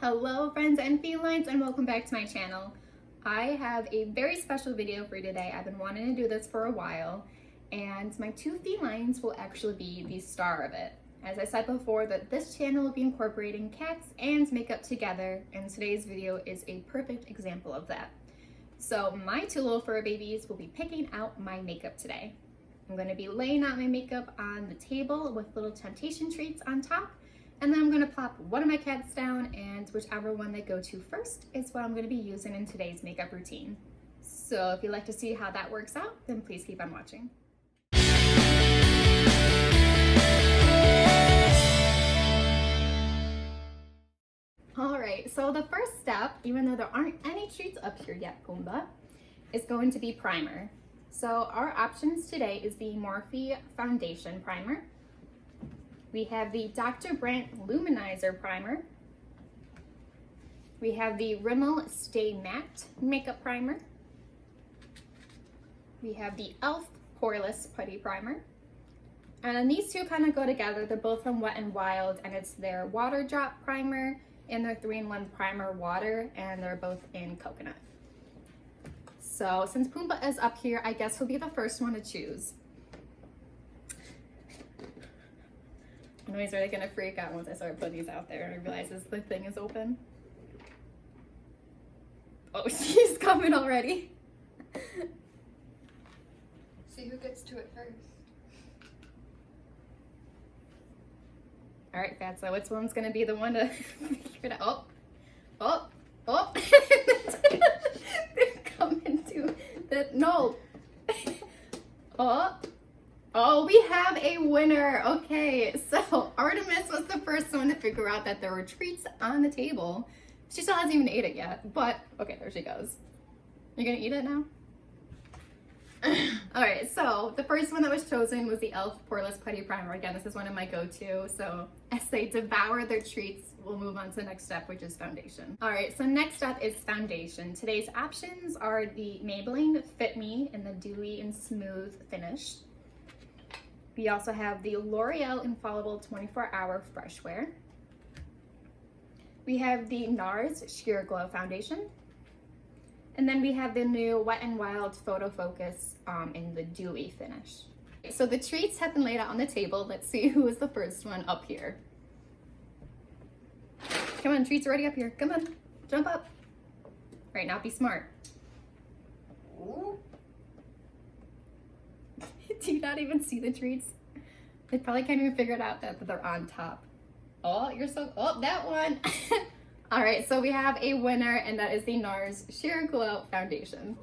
Hello friends and felines, and welcome back to my channel. I have a very special video for you today. I've been wanting to do this for a while, and my two felines will actually be the star of it. As I said before, that this channel will be incorporating cats and makeup together, and today's video is a perfect example of that. So my two little fur babies will be picking out my makeup today. I'm going to be laying out my makeup on the table with little temptation treats on top. And then I'm going to plop one of my cats down, and whichever one they go to first is what I'm going to be using in today's makeup routine. So if you'd like to see how that works out, then please keep on watching. Alright, so the first step, even though there aren't any treats up here yet, Pumbaa, is going to be primer. So our options today is the Morphe Foundation Primer. We have the Dr. Brandt Luminizer Primer. We have the Rimmel Stay Matte Makeup Primer. We have the e.l.f. Poreless Putty Primer. And then these two kind of go together. They're both from Wet n Wild, and it's their Water Drop Primer and their 3-in-1 Primer Water, and they're both in Coconut. So since Pumbaa is up here, I guess he'll be the first one to choose. I know he's really gonna freak out once I start putting these out there and he realizes the thing is open. Oh, she's coming already. See who gets to it first. All right, Fatso, which one's gonna be the one to figure it out? Oh. They're coming to the, no. Oh, we have a winner. Okay, so Artemis was the first one to figure out that there were treats on the table. She still hasn't even ate it yet, but okay, there she goes. You're gonna eat it now? All right, so the first one that was chosen was the e.l.f. Poreless Putty Primer. Again, this is one of my go-to, so as they devour their treats, we'll move on to the next step, which is foundation. All right, so next up is foundation. Today's options are the Maybelline Fit Me in the Dewy and Smooth Finish. We also have the L'Oreal Infallible 24-Hour Fresh Wear. We have the NARS Sheer Glow Foundation. And then we have the new Wet n Wild Photo Focus in the Dewy Finish. So the treats have been laid out on the table. Let's see who is the first one up here. Come on, treats are already up here. Come on, jump up. All right, now be smart. Ooh. Do you not even see the treats? They probably can't even figure it out that they're on top. Oh, you're so, oh, that one. All right, so we have a winner, and that is the NARS Sheer Glow Foundation.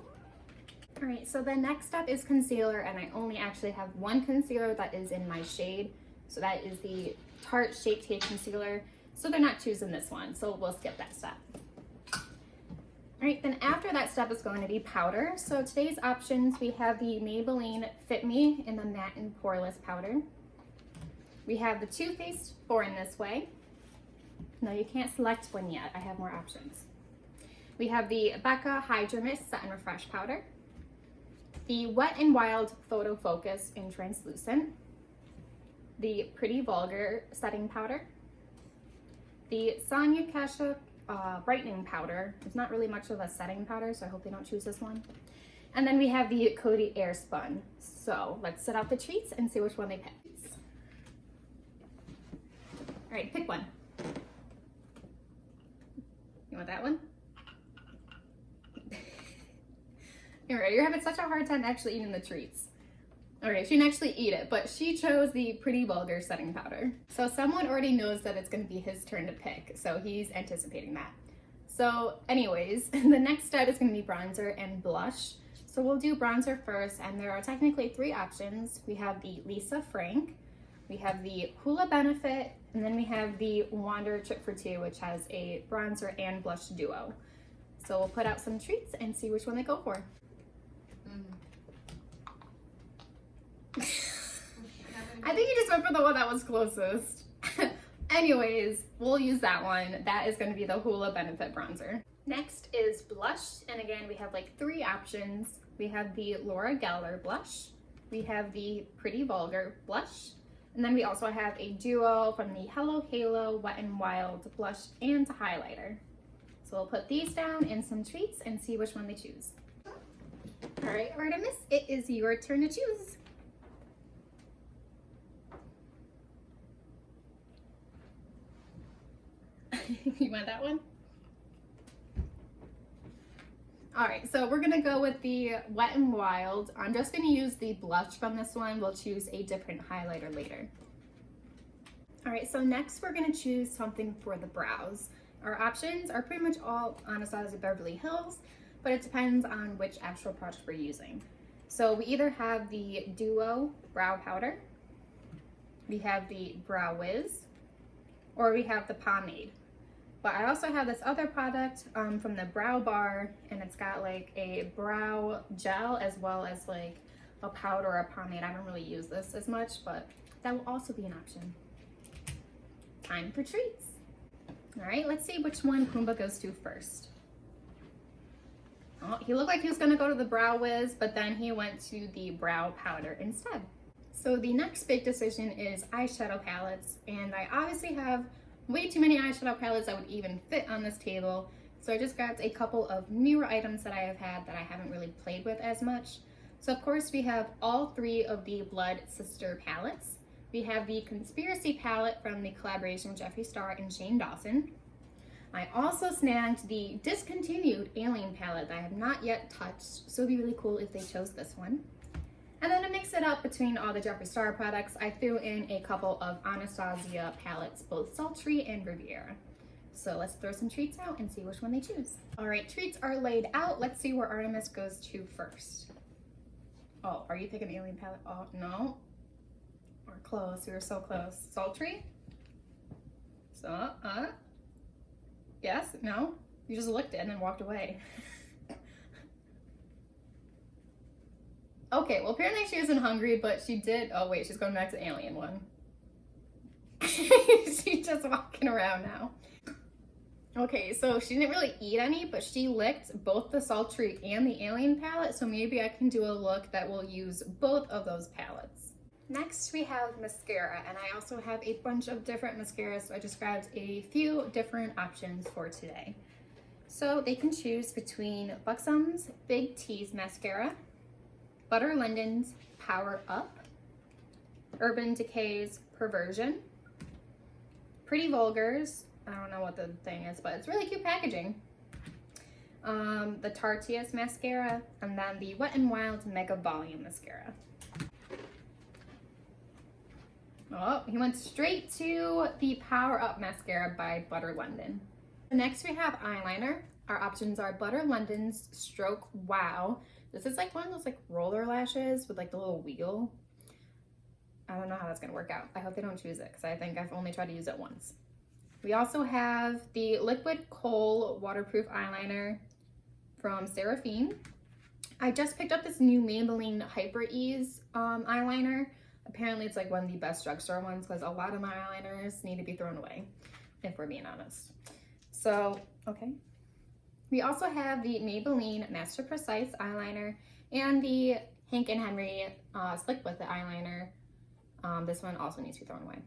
All right, so the next step is concealer, and I only actually have one concealer that is in my shade. So that is the Tarte Shape Tape Concealer. So they're not choosing this one, so we'll skip that step. All right, then after that step is going to be powder. So today's options, we have the Maybelline Fit Me in the Matte and Poreless Powder. We have the Too Faced Born This Way. No, you can't select one yet. I have more options. We have the Becca Hydra Mist Set and Refresh Powder. The Wet n Wild Photo Focus in Translucent. The Pretty Vulgar Setting Powder. The Sonia Kashuk brightening powder. It's not really much of a setting powder, so I hope they don't choose this one. And then we have the Coty Air Spun. So let's set out the treats and see which one they pick. All right, pick one. You want that one? All right, you're having such a hard time actually eating the treats. All right, she didn't actually eat it, but she chose the Pretty Vulgar Setting Powder. So someone already knows that it's gonna be his turn to pick, so he's anticipating that. So anyways, the next step is gonna be bronzer and blush. So we'll do bronzer first, and there are technically 3 options. We have the Lisa Frank, we have the Hoola Benefit, and then we have the Wander Trick for 2, which has a bronzer and blush duo. So we'll put out some treats and see which one they go for. I think you just went for the one that was closest. Anyways, we'll use that one. That is going to be the Hoola Benefit Bronzer. Next is blush, and again, we have like 3 options. We have the Laura Geller blush, we have the Pretty Vulgar blush, And then we also have a duo from the Hello Halo Wet n Wild blush and highlighter. So we'll put these down in some treats and see which one they choose. All right, Artemis, it is your turn to choose. You want that one? All right, so we're gonna go with the Wet n Wild. I'm just gonna use the blush from this one. We'll choose a different highlighter later. All right, so next we're gonna choose something for the brows. Our options are pretty much all Anastasia Beverly Hills, but it depends on which actual product we're using. So we either have the Duo Brow Powder, we have the Brow Wiz, or we have the pomade. But I also have this other product from the Brow Bar, and it's got like a brow gel as well as like a powder or a pomade. I don't really use this as much, but that will also be an option. Time for treats. All right, let's see which one Pumbaa goes to first. Oh, he looked like he was gonna go to the Brow Wiz, but then he went to the Brow Powder instead. So the next big decision is eyeshadow palettes, and I obviously have way too many eyeshadow palettes that would even fit on this table. So I just grabbed a couple of newer items that I have had that I haven't really played with as much. So of course we have all three of the Blood Sister palettes. We have the Conspiracy palette from the collaboration with Jeffree Star and Shane Dawson. I also snagged the discontinued Alien palette that I have not yet touched, so it'd be really cool if they chose this one. And then to mix it up between all the Jeffree Star products, I threw in a couple of Anastasia palettes, both Sultry and Riviera. So let's throw some treats out and see which one they choose. All right, treats are laid out. Let's see where Artemis goes to first. Oh, are you picking Alien palette? Oh, no. We're close, we were so close. Sultry? So, yes, no? You just looked at it and then walked away. Okay, well apparently she isn't hungry, but she did, oh wait, she's going back to the Alien one. She's just walking around now. Okay, so she didn't really eat any, but she licked both the Sultry and the Alien palette, so maybe I can do a look that will use both of those palettes. Next we have mascara, and I also have a bunch of different mascaras, so I just grabbed a few different options for today. So they can choose between Buxom's Big T's mascara, Butter Linden's Power Up, Urban Decay's Perversion, Pretty Vulgar's, I don't know what the thing is, but it's really cute packaging, the Tarte's mascara, and then the Wet n Wild Mega Volume mascara. Oh, he went straight to the Power Up mascara by Butter London. Next we have eyeliner. Our options are Butter London's Stroke Wow. This is like one of those like roller lashes with like the little wheel. I don't know how that's gonna work out. I hope they don't choose it because I think I've only tried to use it once. We also have the Liquid Kohl Waterproof Eyeliner from Seraphine. I just picked up this new Maybelline Hyper Ease eyeliner. Apparently it's like one of the best drugstore ones because a lot of my eyeliners need to be thrown away, if we're being honest. So, okay. We also have the Maybelline Master Precise eyeliner and the Hank & Henry Slick with the eyeliner. This one also needs to be thrown away.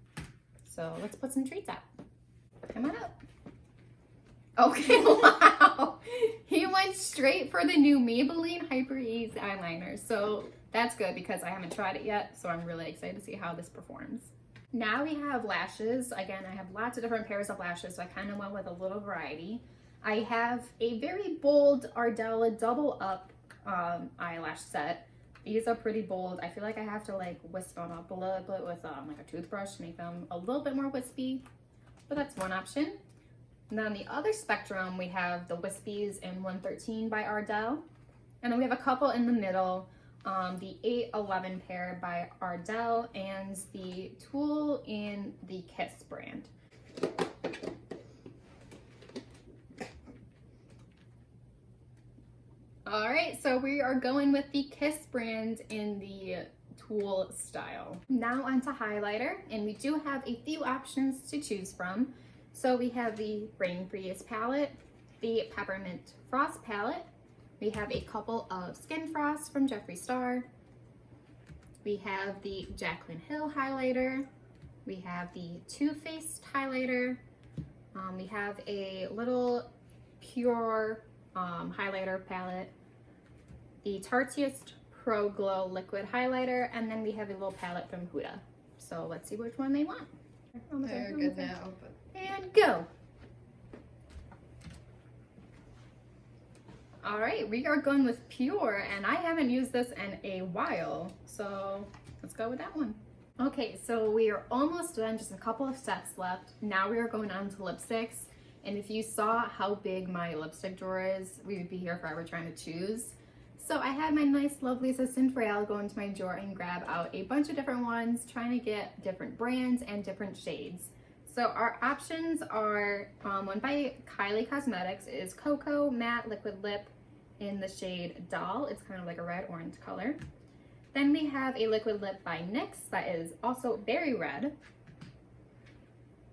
So let's put some treats out. Come on up. Okay, wow. He went straight for the new Maybelline Hyper Ease eyeliner. So that's good because I haven't tried it yet. So I'm really excited to see how this performs. Now we have lashes. Again, I have lots of different pairs of lashes, so I kind of went with a little variety. I have a very bold Ardell Double Up eyelash set. These are pretty bold. I feel like I have to like wisp them up a little bit with like a toothbrush to make them a little bit more wispy, but that's one option. And then on the other spectrum, we have the Wispies in 113 by Ardell. And then we have a couple in the middle, the 811 pair by Ardell and the Tool in the Kiss brand. All right, so we are going with the Kiss brand in the Tool style. Now onto highlighter, and we do have a few options to choose from. So we have the Rain Freeze palette, the Peppermint Frost palette. We have a couple of Skin Frosts from Jeffree Star. We have the Jaclyn Hill highlighter, We have the Too Faced highlighter. We have a little Pure highlighter palette. The Tarteist Pro Glow liquid highlighter, and then we have a little palette from Huda. So let's see which one they want. They're good now. And go. All right, we are going with Pure, and I haven't used this in a while, so let's go with that one. Okay, so we are almost done, just a couple of steps left. Now we are going on to lipsticks, and if you saw how big my lipstick drawer is, we would be here forever trying to choose. So I had my nice, lovely assistant Rael go into my drawer and grab out a bunch of different ones, trying to get different brands and different shades. So our options are, one by Kylie Cosmetics is Cocoa Matte Liquid Lip in the shade Doll. It's kind of like a red-orange color. Then we have a liquid lip by NYX that is also very red.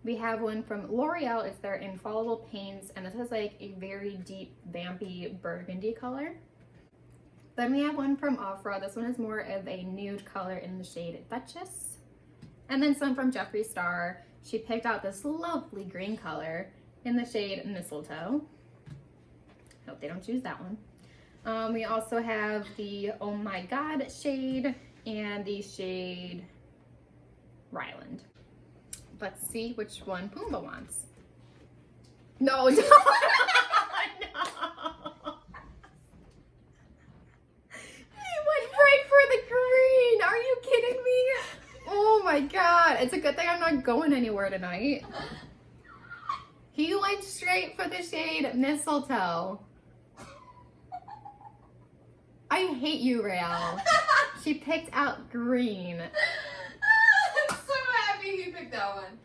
We have one from L'Oreal. It's their Infallible Paints, and this is like a very deep, vampy burgundy color. Then we have one from Ofra. This one is more of a nude color in the shade Duchess. And then some from Jeffree Star. She picked out this lovely green color in the shade Mistletoe. Hope they don't choose that one. We also have the Oh My God shade and the shade Ryland. Let's see which one Pumbaa wants. No, no, no. He went right for the green. Are you kidding me? Oh my God. It's a good thing I'm not going anywhere tonight. He went straight for the shade Mistletoe. I hate you, Rael. She picked out green. I'm so happy he picked that one.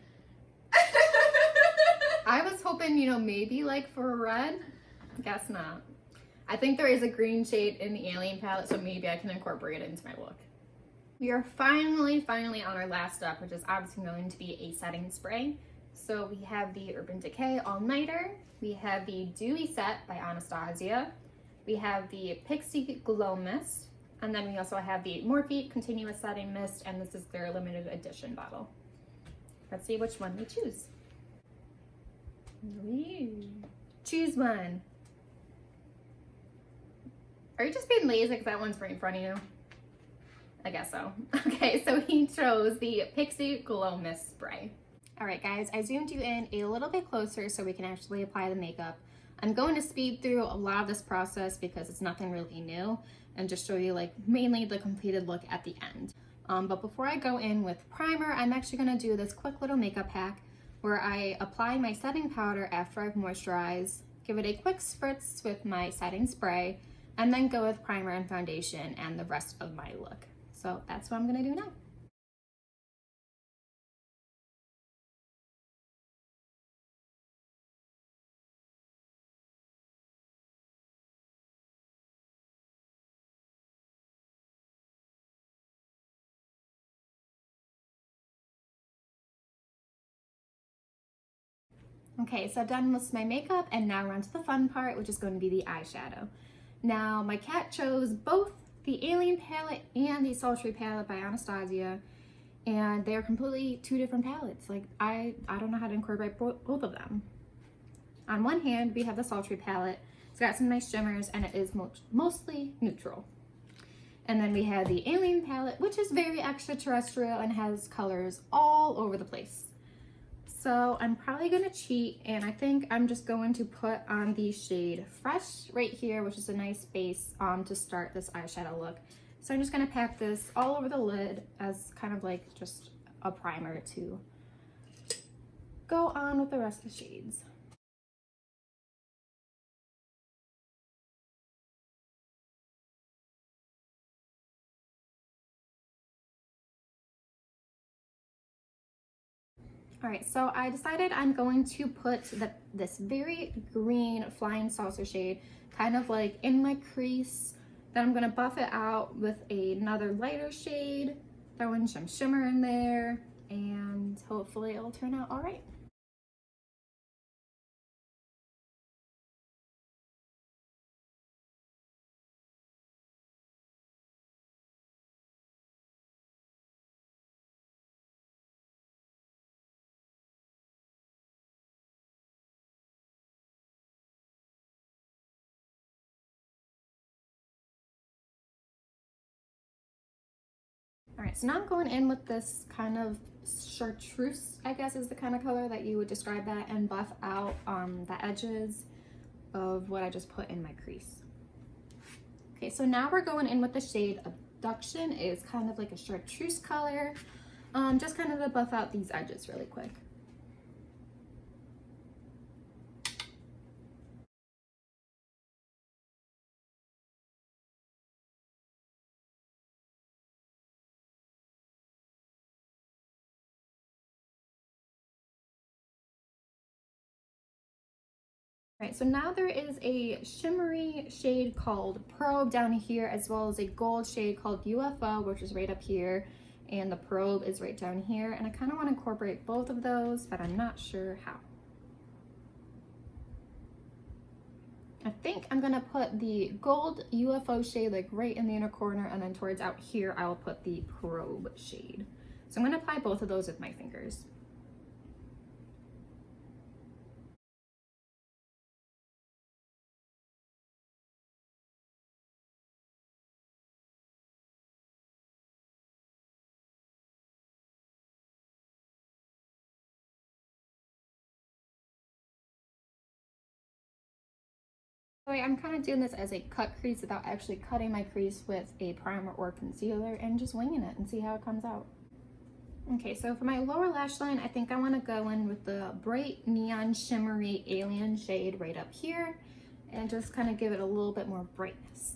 I was hoping, you know, maybe like for a red. Guess not. I think there is a green shade in the Alien palette, so maybe I can incorporate it into my look. We are finally on our last step, which is obviously going to be a setting spray. So we have the Urban Decay All Nighter. We have the Dewy Set by Anastasia. We have the Pixie Glow Mist, and then we also have the Morphe Continuous Setting Mist, and this is their limited edition bottle. Let's see which one we choose. Choose one. Are you just being lazy because that one's right in front of you? I guess so. Okay, so he chose the Pixie Glow Mist Spray. All right, guys, I zoomed you in a little bit closer so we can actually apply the makeup. I'm going to speed through a lot of this process because it's nothing really new and just show you like mainly the completed look at the end. But before I go in with primer, I'm actually going to do this quick little makeup hack where I apply my setting powder after I've moisturized, give it a quick spritz with my setting spray, and then go with primer and foundation and the rest of my look. So that's what I'm going to do now. Okay, so I've done most of my makeup, and now we're on to the fun part, which is going to be the eyeshadow. Now, my cat chose both the Alien palette and the Sultry palette by Anastasia, and they're completely two different palettes. Like, I don't know how to incorporate both of them. On one hand, we have the Sultry palette. It's got some nice shimmers, and it is mostly neutral. And then we have the Alien palette, which is very extraterrestrial and has colors all over the place. So I'm probably gonna cheat, and I think I'm just going to put on the shade Fresh right here, which is a nice base to start this eyeshadow look. So I'm just gonna pack this all over the lid as kind of like just a primer to go on with the rest of the shades. All right, so I decided I'm going to put this very green Flying Saucer shade kind of like in my crease. Then I'm gonna buff it out with another lighter shade, throw in some shimmer in there, and hopefully it'll turn out all right. right, so now I'm going in with this kind of chartreuse, I guess is the kind of color that you would describe that, and buff out the edges of what I just put in my crease. Okay, so now we're going in with the shade Abduction. It's kind of like a chartreuse color, just kind of to buff out these edges really quick. Right, so now there is a shimmery shade called Probe down here, as well as a gold shade called UFO, which is right up here, and the Probe is right down here. And I kind of want to incorporate both of those, but I'm not sure how. I think I'm gonna put the gold UFO shade like right in the inner corner, and then towards out here, I will put the Probe shade. So I'm gonna apply both of those with my fingers. I'm kind of doing this as a cut crease without actually cutting my crease with a primer or concealer, and just winging it and see how it comes out. Okay, so for my lower lash line, I think I want to go in with the bright neon shimmery alien shade right up here and just kind of give it a little bit more brightness.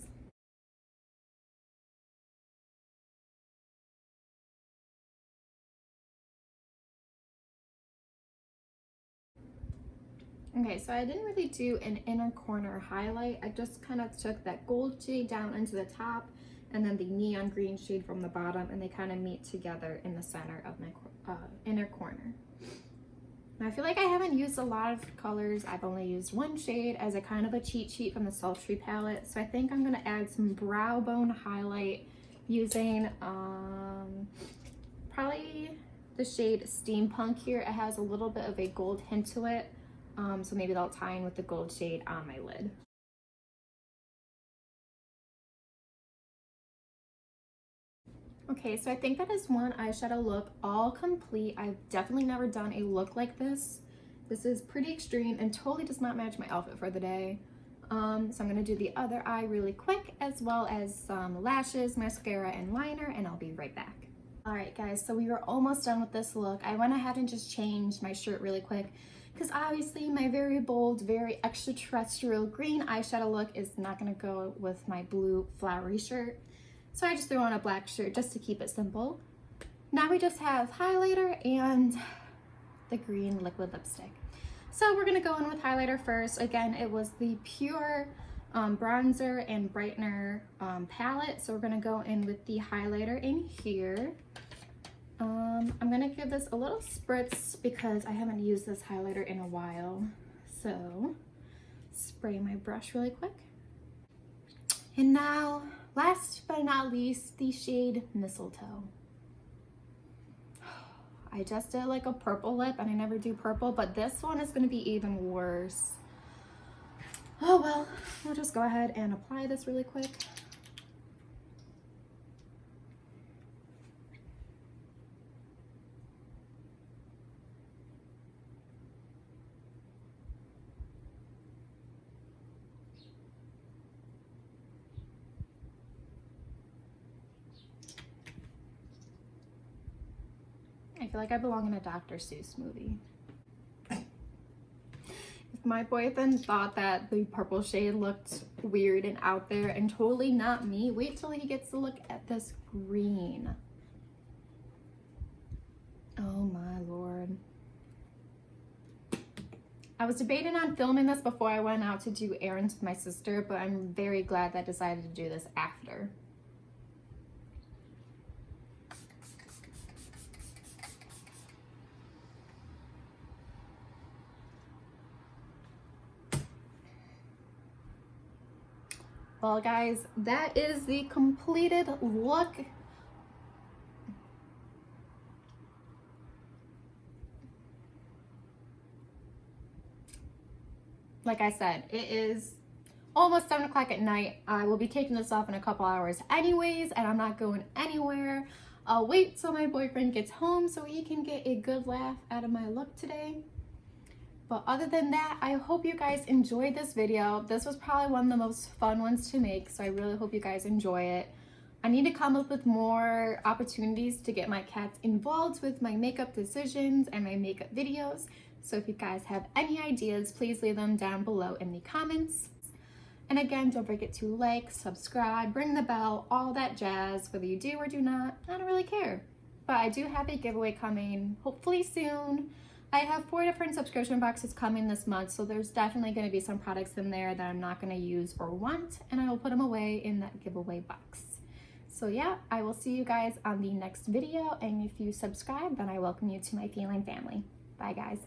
Okay, so I didn't really do an inner corner highlight. I just kind of took that gold shade down into the top and then the neon green shade from the bottom, and they kind of meet together in the center of my inner corner. Now I feel like I haven't used a lot of colors. I've only used one shade as a kind of a cheat sheet from the Sultry palette. So I think I'm gonna add some brow bone highlight using probably the shade Steampunk here. It has a little bit of a gold hint to it. So maybe that'll tie in with the gold shade on my lid. Okay, so I think that is one eyeshadow look all complete. I've definitely never done a look like this. This is pretty extreme and totally does not match my outfit for the day. So I'm gonna do the other eye really quick, as well as some lashes, mascara, and liner, and I'll be right back. All right, guys, so we were almost done with this look. I went ahead and just changed my shirt really quick, because obviously my very bold, very extraterrestrial green eyeshadow look is not gonna go with my blue flowery shirt. So I just threw on a black shirt just to keep it simple. Now we just have highlighter and the green liquid lipstick. So we're gonna go in with highlighter first. Again, it was the Pure bronzer and brightener palette. So we're gonna go in with the highlighter in here. I'm gonna give this a little spritz because I haven't used this highlighter in a while. So spray my brush really quick. And now, last but not least, the shade Mistletoe. I just did like a purple lip and I never do purple, but this one is gonna be even worse. Oh well, we'll just go ahead and apply this really quick. I feel like I belong in a Dr. Seuss movie. If my boyfriend thought that the purple shade looked weird and out there and totally not me, wait till he gets to look at this green. Oh my Lord. I was debating on filming this before I went out to do errands with my sister, but I'm very glad that I decided to do this after. Well, guys, that is the completed look. Like I said, it is almost 7 o'clock at night. I will be taking this off in a couple hours anyways, and I'm not going anywhere. I'll wait till my boyfriend gets home so he can get a good laugh out of my look today. But other than that, I hope you guys enjoyed this video. This was probably one of the most fun ones to make, so I really hope you guys enjoy it. I need to come up with more opportunities to get my cats involved with my makeup decisions and my makeup videos. So if you guys have any ideas, please leave them down below in the comments. And again, don't forget to like, subscribe, ring the bell, all that jazz. Whether you do or do not, I don't really care. But I do have a giveaway coming, hopefully soon. I have 4 different subscription boxes coming this month, so there's definitely going to be some products in there that I'm not going to use or want, and I will put them away in that giveaway box. So yeah, I will see you guys on the next video, and if you subscribe, then I welcome you to my feline family. Bye guys.